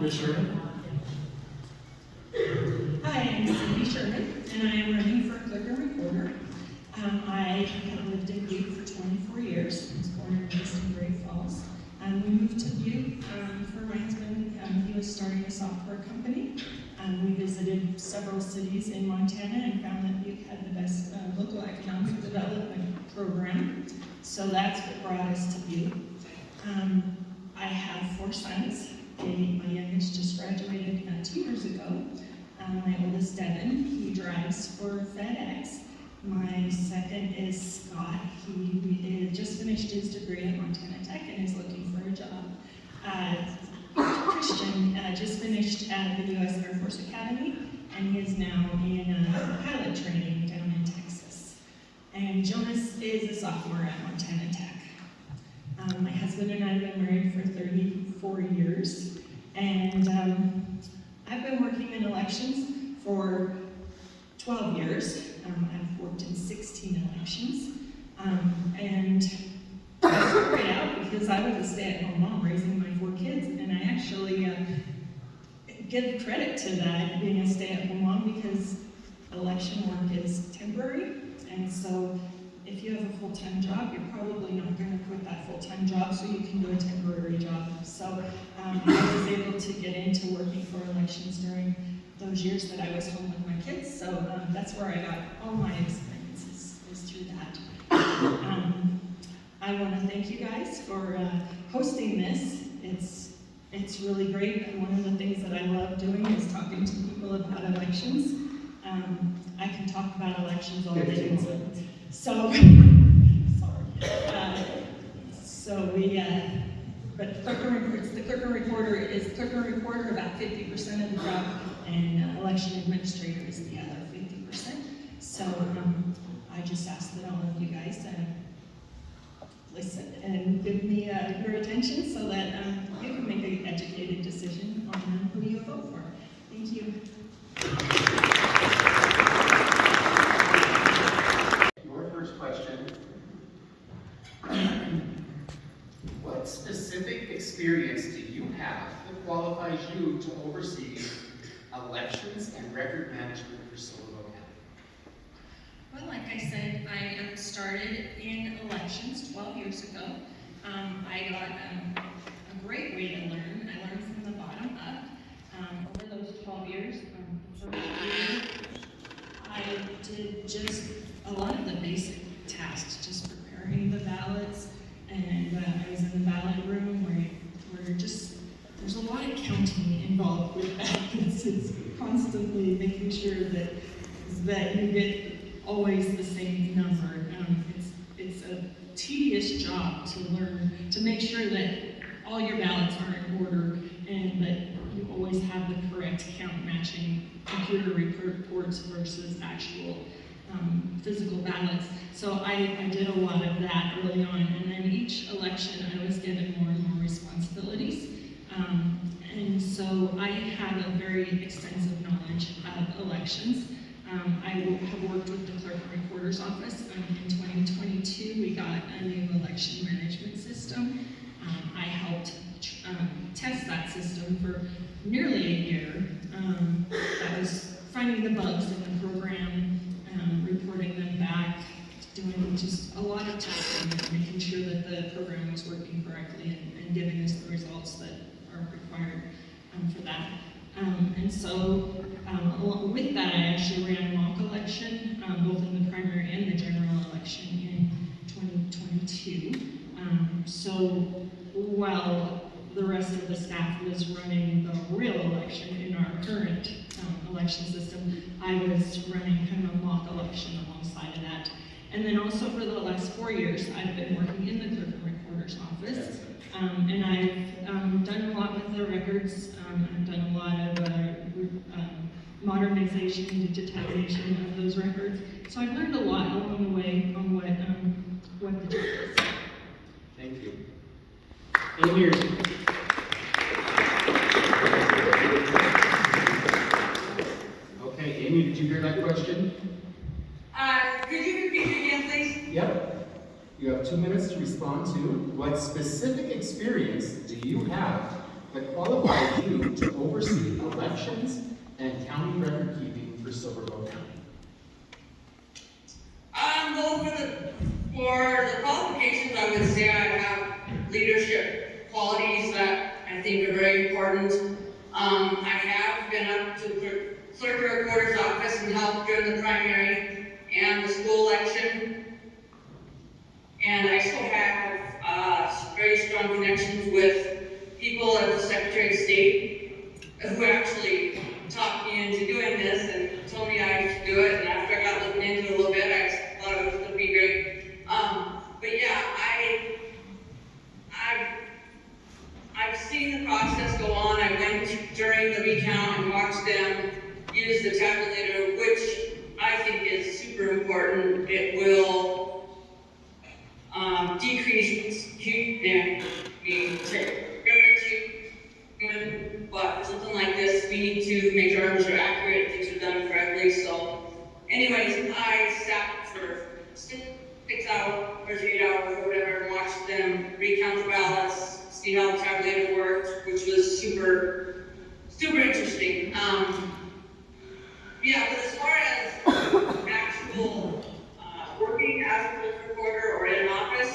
Ms. Sherman? Hi, I'm BSB Sherman, and I am running for Clerk Recorder. I have lived in Butte for 24 years. I was born and raised in Great Falls. We moved to Butte for my husband. He was starting a software company. We visited several cities in Montana and found that Butte had the best local economic development program. So that's what brought us to Butte. I have 4 sons. My youngest just graduated 2 years ago. My oldest, Devin, he drives for FedEx. My second is Scott. He just finished his degree at Montana Tech and is looking for a job. Christian just finished at the U.S. Air Force Academy, and he is now in pilot training down in Texas. And Jonas is a sophomore at Montana Tech. My husband and I have been married for 34 years, and I've been working in elections for 12 years. I've worked in 16 elections, and I started out because I was a stay-at-home mom raising my 4 kids, and I actually give credit to that, being a stay-at-home mom, because election work is temporary, and so if you have a full-time job, you're probably not going to quit that full-time job so you can do a temporary job. So I was able to get into working for elections during those years that I was home with my kids. So that's where I got all my experiences, is through that. I want to thank you guys for hosting this. It's really great. And one of the things that I love doing is talking to people about elections. I can talk about elections all day. So, but the Clerk Recorder is Clerk Recorder about 50% of the job, and election administrator is the other 50%. So I just ask that all of you guys listen and give me your attention so that you can make an educated decision on who you vote for. Thank you. First question. What specific experience do you have that qualifies you to oversee elections and record management for Silverville County? Well, like I said, I started in elections 12 years ago. I got a great way to learn. I learned from the bottom up. Over those 12 years, the first year, I did just a lot of the basic tasks, just preparing the ballots, and I was in the ballot room where there's a lot of counting involved with that. It's constantly making sure that you get always the same number. It's a tedious job to learn, to make sure that all your ballots are in order and that you always have the correct count matching computer reports versus actual physical ballots. So I did a lot of that early on, and then each election I was given more and more responsibilities. And so I have a very extensive knowledge of elections. I have worked with the Clerk Recorder's office. In 2022, we got a new election management system. I helped test that system for nearly a year. That was finding the bugs in the program, reporting them back, doing just a lot of testing and making sure that the program was working correctly and giving us the results that are required for that. And so along with that, I actually ran a mock election, both in the primary and the general election in 2022. So while the rest of the staff was running the real election in our current election system, I was running kind of a mock election alongside of that. And then also for the last 4 years, I've been working in the Clerk Recorder's office. And I've done a lot with the records. I've done a lot of modernization and digitization of those records. So I've learned a lot along the way on what the job is. Thank you. Amy, okay, Amy, did you hear that question? Could you repeat it again, please? Yep. You have 2 minutes to respond to what specific experience do you have that qualifies you to oversee elections and county record keeping for Silverboe County? Well, for the qualifications, I would say I have leadership qualities that I think are very important. I have been up to the clerk recorder's office and helped during the primary and the school election. And I still have very strong connections with people at the Secretary of State who actually talked me into doing this and told me I should do it. And after I got looking into it a little bit, I thought it was going to be great. But yeah, I've seen the process go on. I went during the recount and watched them use the tabulator, which I think is super important. It will decrease but for something like this, we need to make sure our numbers are accurate, things are done correctly. So, anyways, I sat for 6 hours, or 8 hours, or whatever, and watched them recount the ballots, see how the tabulator worked, which was super interesting. Yeah, but as far as actual working as a clerk recorder or in an office,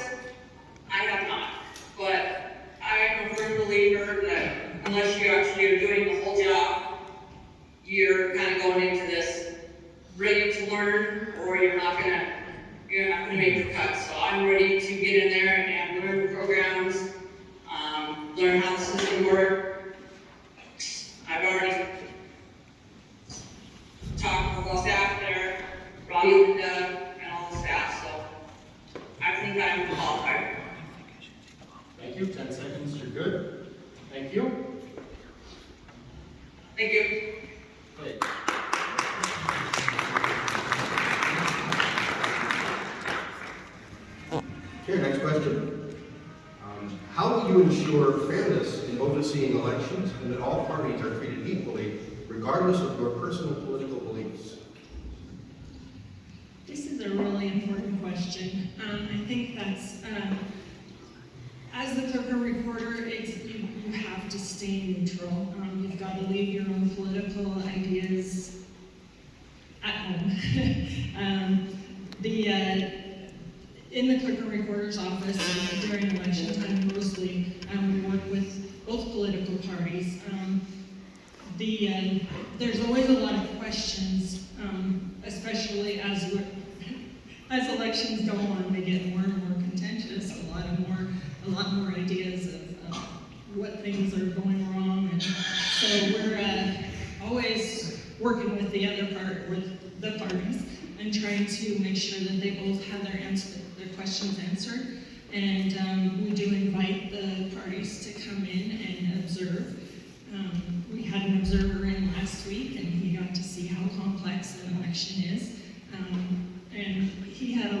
I have not. But I am a firm believer that unless you actually are doing the whole job, you're kind of going into this ready to learn, or you're not gonna make the cut. So I'm ready to get in there and learn the programs, learn how the system works. I've already talked with the staff there, Ronnie, Linda, and all the staff, so I think I'm qualified. Thank you. 10 seconds, you're good. Thank you. Thank you. Okay. Okay, next question. How will you ensure fairness in overseeing elections and that all parties are treated equally, regardless of your personal political beliefs? This is a really important question. I think that's, as the clerk recorder, you have to stay neutral. You've got to leave your own political ideas at home. In the clerk recorder's office during election time, mostly we work with both political parties. There's always a lot of questions, especially as elections go on, they get more and more contentious. A lot more ideas of what things are going wrong, and so we're always working with the parties, and trying to make sure that they both have their questions answered. And we do invite the parties to come in and observe. We had an observer in last week, and he got to see how complex an election is. And he had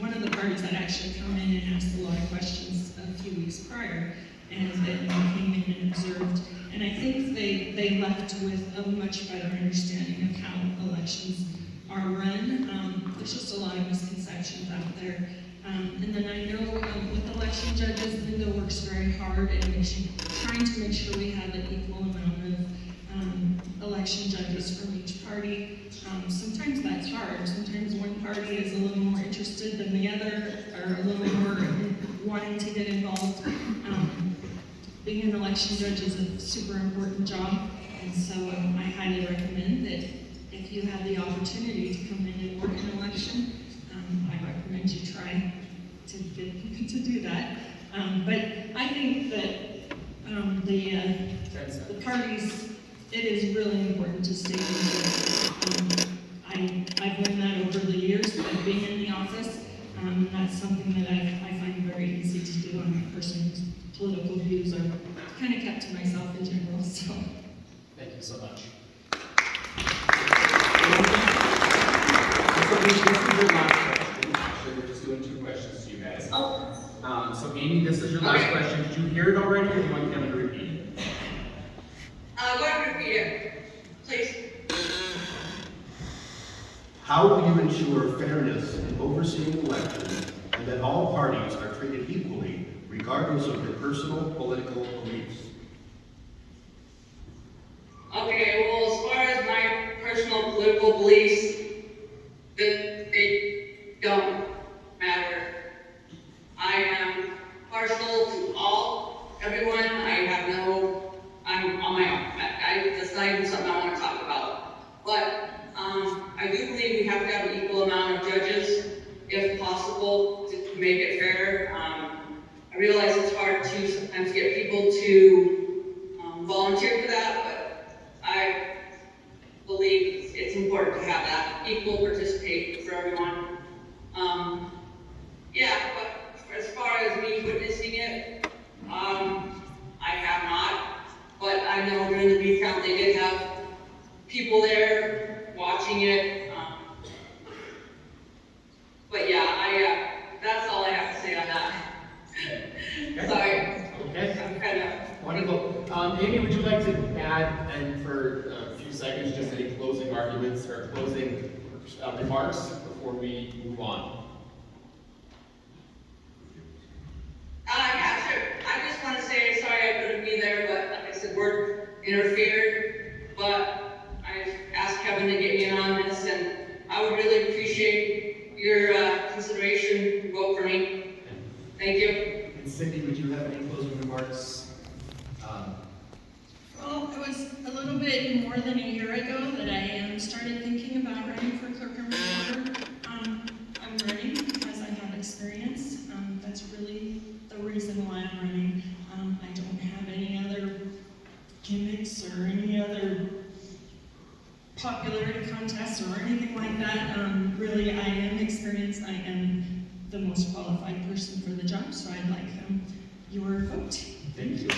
one of the parties had actually come in and asked a lot of questions a few weeks prior, and then came in and observed. And I think they left with a much better understanding of how elections are run. There's just a lot of misconceptions out there. And then I know with election judges, Linda works very hard at trying to make sure we have an equal amount of election judges from each party. Sometimes that's hard. Sometimes one party is a little more interested than the other, or a little more wanting to get involved. Being an election judge is a super important job, and so I highly recommend that if you have the opportunity to come in and work an election, I recommend you try to do that. But I think that the parties, it is really important to stay neutral. I've learned that over the years of being in the office. That's something that I find very easy to do. I'm a person whose political views are kind of kept to myself in general. So, Thank you so much. This is your last question. Actually, we're just doing 2 questions to you guys. Oh. So Amy, this is your last question. Did you hear it already, or do you want Kevin to repeat it? Go ahead and repeat it, please. How will you ensure fairness in overseeing elections and that all parties are treated equally, regardless of their personal political beliefs? Okay, well, as far as my personal political beliefs, they don't matter. I am partial to everyone. I'm on my own. That's not even something I want to talk about. But I do believe we have to have an equal amount of judges, if possible, to make it fair. I realize it's hard to sometimes get people to volunteer for that, but I believe it's important to have that equal participation for everyone. Yeah, but as far as me witnessing it, I have not. But I know during the recount they did have people there watching it. But yeah, that's all I have to say on that. Okay. Sorry. Okay. I'm kind of. Wonderful. Amy, would you like to add, and for a few seconds, just any closing arguments or closing remarks before we move on? Yeah, sure. I just want to say sorry I couldn't be there, but like I said, work interfered. But I asked Kevin to get me in on this, and I would really appreciate your consideration and vote for me. Thank you. And Cindy, would you have any closing remarks? Well, it was a little bit more than a year ago that I started thinking about running for clerk and recorder. I'm running because I have experience. That's really the reason why I'm running. I don't have any other gimmicks or any other popularity contests or anything like that. Really, I am experienced. I am the most qualified person for the job, so I'd like your vote. Thank you.